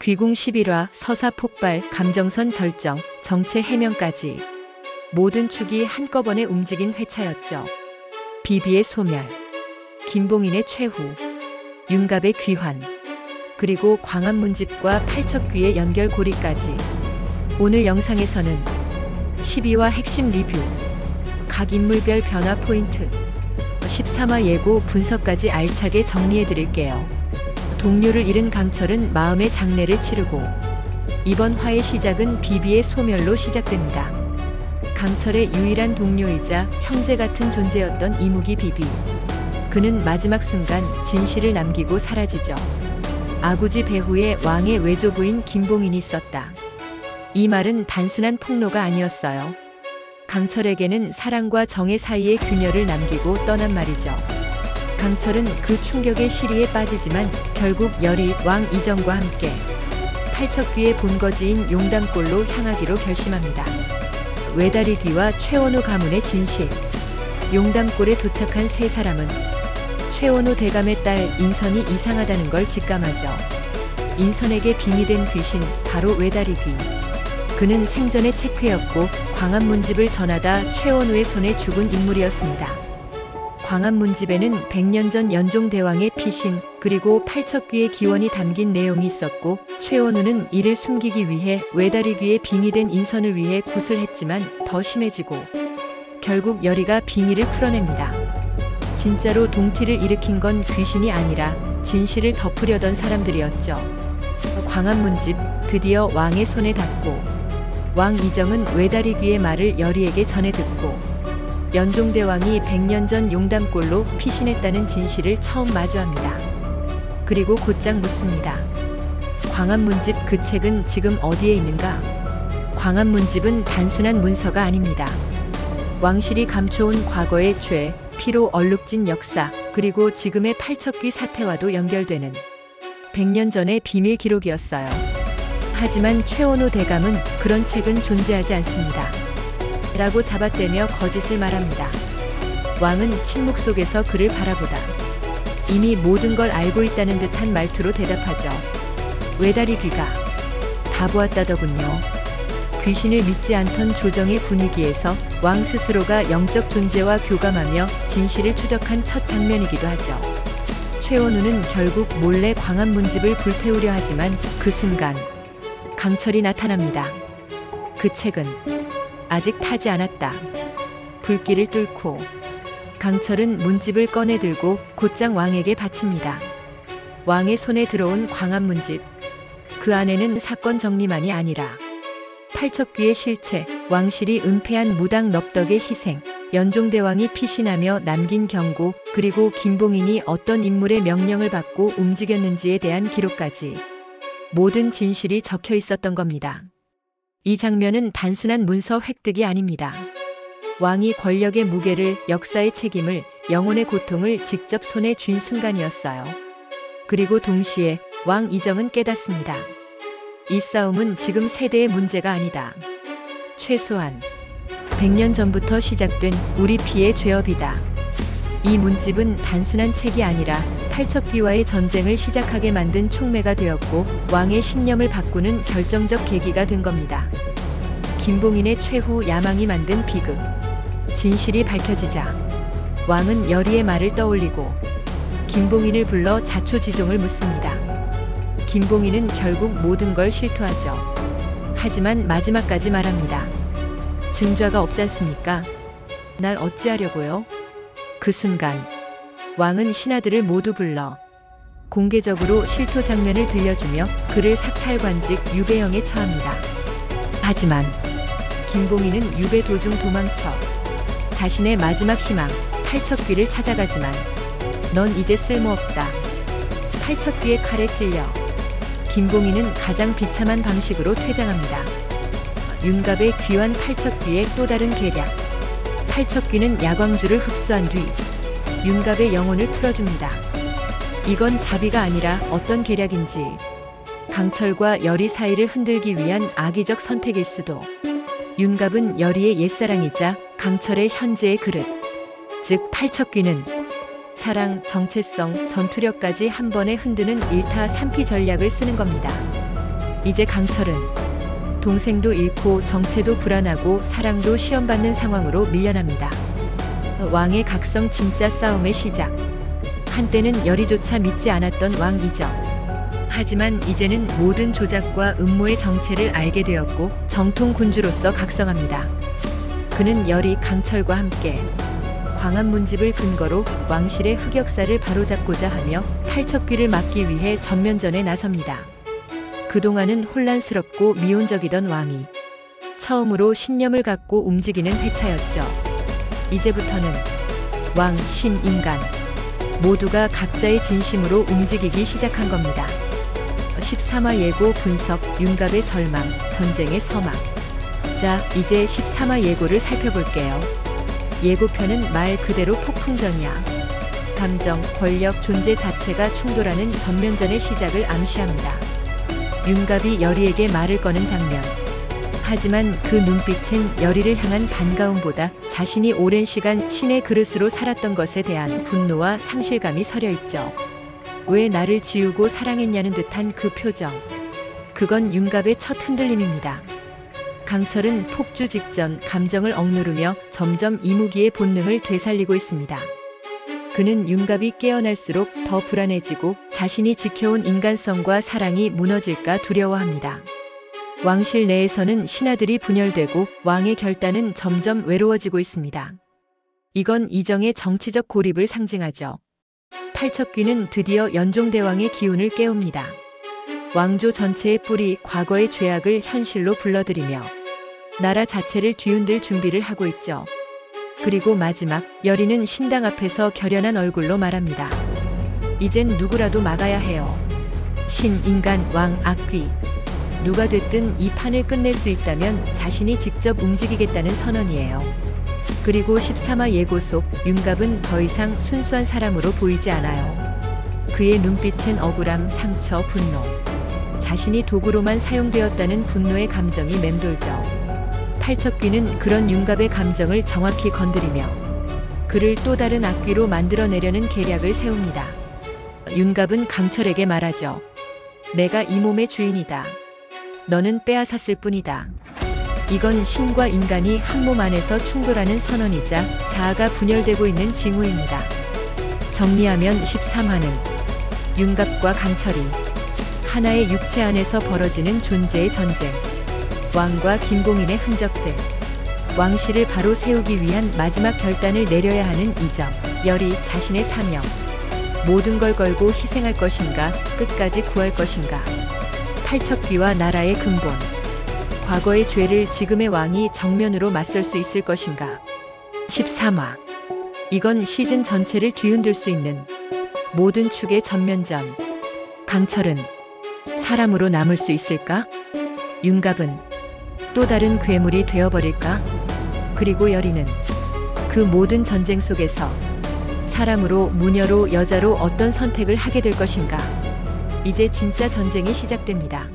귀궁 11화, 서사 폭발, 감정선 절정, 정체 해명까지 모든 축이 한꺼번에 움직인 회차였죠. 비비의 소멸, 김봉인의 최후, 윤갑의 귀환, 그리고 광안문집과 팔척귀의 연결고리까지. 오늘 영상에서는 12화 핵심 리뷰, 각 인물별 변화 포인트, 13화 예고 분석까지 알차게 정리해드릴게요. 동료를 잃은 강철은 마음의 장례를 치르고 이번 화의 시작은 비비의 소멸로 시작됩니다. 강철의 유일한 동료이자 형제 같은 존재였던 이무기 비비. 그는 마지막 순간 진실을 남기고 사라지죠. 아구지 배후에 왕의 외조부인 김봉인이 썼다. 이 말은 단순한 폭로가 아니었어요. 강철에게는 사랑과 정의 사이의 균열을 남기고 떠난 말이죠. 강철은 그 충격의 시리에 빠지지만 결국 열이 왕 이정과 함께 팔척귀의 본거지인 용담골로 향하기로 결심합니다. 외다리귀와 최원우 가문의 진실. 용담골에 도착한 세 사람은 최원우 대감의 딸 인선이 이상하다는 걸 직감하죠. 인선에게 빙의된 귀신, 바로 외다리귀. 그는 생전의 책회였고 광안문집을 전하다 최원우의 손에 죽은 인물이었습니다. 광안문집에는 100년 전 연종대왕의 피신, 그리고 팔척귀의 기원이 담긴 내용이 있었고 최원우는 이를 숨기기 위해 외다리귀에 빙의된 인선을 위해 굿을 했지만 더 심해지고 결국 열이가 빙의를 풀어냅니다. 진짜로 동티를 일으킨 건 귀신이 아니라 진실을 덮으려던 사람들이었죠. 광안문집 드디어 왕의 손에 닿고 왕 이정은 외다리귀의 말을 열이에게 전해 듣고 연종대왕이 100년 전 용담골로 피신했다는 진실을 처음 마주합니다. 그리고 곧장 묻습니다. 광안문집 그 책은 지금 어디에 있는가? 광안문집은 단순한 문서가 아닙니다. 왕실이 감춰온 과거의 죄, 피로 얼룩진 역사, 그리고 지금의 팔척귀 사태와도 연결되는 100년 전의 비밀 기록이었어요. 하지만 최원우 대감은 그런 책은 존재하지 않습니다. 라고 잡아떼며 거짓을 말합니다. 왕은 침묵 속에서 그를 바라보다 이미 모든 걸 알고 있다는 듯한 말투로 대답하죠. 외다리귀가 다 보았다더군요. 귀신을 믿지 않던 조정의 분위기에서 왕 스스로가 영적 존재와 교감하며 진실을 추적한 첫 장면이기도 하죠. 최원우는 결국 몰래 광안문집을 불태우려 하지만 그 순간 강철이 나타납니다. 그 책은 아직 타지 않았다. 불길을 뚫고 강철은 문집을 꺼내 들고 곧장 왕에게 바칩니다. 왕의 손에 들어온 광안문집. 그 안에는 사건 정리만이 아니라 팔척귀의 실체, 왕실이 은폐한 무당 넙덕의 희생, 연종대왕이 피신하며 남긴 경고, 그리고 김봉인이 어떤 인물의 명령을 받고 움직였는지에 대한 기록까지 모든 진실이 적혀 있었던 겁니다. 이 장면은 단순한 문서 획득이 아닙니다. 왕이 권력의 무게를, 역사의 책임을, 영혼의 고통을 직접 손에 쥔 순간이었어요. 그리고 동시에 왕 이정은 깨닫습니다. 이 싸움은 지금 세대의 문제가 아니다. 최소한 100년 전부터 시작된 우리 피의 죄업이다. 이 문집은 단순한 책이 아니라 팔척귀와의 전쟁을 시작하게 만든 촉매가 되었고 왕의 신념을 바꾸는 결정적 계기가 된 겁니다. 김봉인의 최후 야망이 만든 비극. 진실이 밝혀지자 왕은 열이의 말을 떠올리고 김봉인을 불러 자초지종을 묻습니다. 김봉인은 결국 모든 걸 실토하죠. 하지만 마지막까지 말합니다. 증좌가 없잖습니까? 날 어찌하려고요? 그 순간 왕은 신하들을 모두 불러 공개적으로 실토 장면을 들려주며 그를 삭탈관직 유배형에 처합니다. 하지만 김봉인은 유배 도중 도망쳐 자신의 마지막 희망 팔척귀를 찾아가지만 넌 이제 쓸모없다. 팔척귀의 칼에 찔려 김봉인은 가장 비참한 방식으로 퇴장합니다. 윤갑의 귀환 팔척귀의 또 다른 계략. 팔척귀는 야광주를 흡수한 뒤 윤갑의 영혼을 풀어줍니다. 이건 자비가 아니라 어떤 계략인지 강철과 열이 사이를 흔들기 위한 악의적 선택일 수도. 윤갑은 열이의 옛사랑이자 강철의 현재의 그릇. 즉 팔척귀는 사랑, 정체성, 전투력까지 한 번에 흔드는 1타 3피 전략을 쓰는 겁니다. 이제 강철은 동생도 잃고 정체도 불안하고 사랑도 시험받는 상황으로 밀려납니다. 왕의 각성 진짜 싸움의 시작. 한때는 열의조차 믿지 않았던 왕이죠. 하지만 이제는 모든 조작과 음모의 정체를 알게 되었고 정통 군주로서 각성합니다. 그는 열의 강철과 함께 광안문집을 근거로 왕실의 흑역사를 바로잡고자 하며 팔척귀를 막기 위해 전면전에 나섭니다. 그동안은 혼란스럽고 미온적이던 왕이 처음으로 신념을 갖고 움직이는 회차였죠. 이제부터는 왕, 신, 인간 모두가 각자의 진심으로 움직이기 시작한 겁니다. 13화 예고 분석, 윤갑의 절망, 전쟁의 서막. 자, 이제 13화 예고를 살펴볼게요. 예고편은 말 그대로 폭풍전이야. 감정, 권력, 존재 자체가 충돌하는 전면전의 시작을 암시합니다. 윤갑이 열의에게 말을 거는 장면. 하지만 그 눈빛엔 열의를 향한 반가움보다 자신이 오랜 시간 신의 그릇으로 살았던 것에 대한 분노와 상실감이 서려 있죠. 왜 나를 지우고 사랑했냐는 듯한 그 표정. 그건 윤갑의 첫 흔들림입니다. 강철은 폭주 직전 감정을 억누르며 점점 이무기의 본능을 되살리고 있습니다. 그는 윤갑이 깨어날수록 더 불안해지고 자신이 지켜온 인간성과 사랑이 무너질까 두려워합니다. 왕실 내에서는 신하들이 분열되고 왕의 결단은 점점 외로워지고 있습니다. 이건 이정의 정치적 고립을 상징하죠. 팔척귀는 드디어 연종대왕의 기운을 깨웁니다. 왕조 전체의 뿌리, 과거의 죄악을 현실로 불러들이며 나라 자체를 뒤흔들 준비를 하고 있죠. 그리고 마지막, 열의는 신당 앞에서 결연한 얼굴로 말합니다. 이젠 누구라도 막아야 해요. 신, 인간, 왕, 악귀. 누가 됐든 이 판을 끝낼 수 있다면 자신이 직접 움직이겠다는 선언이에요. 그리고 13화 예고 속 윤갑은 더 이상 순수한 사람으로 보이지 않아요. 그의 눈빛엔 억울함, 상처, 분노. 자신이 도구로만 사용되었다는 분노의 감정이 맴돌죠. 팔척귀는 그런 윤갑의 감정을 정확히 건드리며 그를 또 다른 악귀로 만들어내려는 계략을 세웁니다. 윤갑은 강철에게 말하죠. 내가 이 몸의 주인이다. 너는 빼앗았을 뿐이다. 이건 신과 인간이 한 몸 안에서 충돌하는 선언이자 자아가 분열되고 있는 징후입니다. 정리하면 13화는 윤갑과 강철이 하나의 육체 안에서 벌어지는 존재의 전쟁, 왕과 김봉인의 흔적들, 왕실을 바로 세우기 위한 마지막 결단을 내려야 하는 이점, 열의 자신의 사명, 모든 걸 걸고 희생할 것인가, 끝까지 구할 것인가, 팔척귀와 나라의 근본, 과거의 죄를 지금의 왕이 정면으로 맞설 수 있을 것인가. 13화. 이건 시즌 전체를 뒤흔들 수 있는 모든 축의 전면전. 강철은 사람으로 남을 수 있을까? 윤갑은 또 다른 괴물이 되어버릴까? 그리고 열의는 그 모든 전쟁 속에서 사람으로, 무녀로, 여자로 어떤 선택을 하게 될 것인가? 이제 진짜 전쟁이 시작됩니다.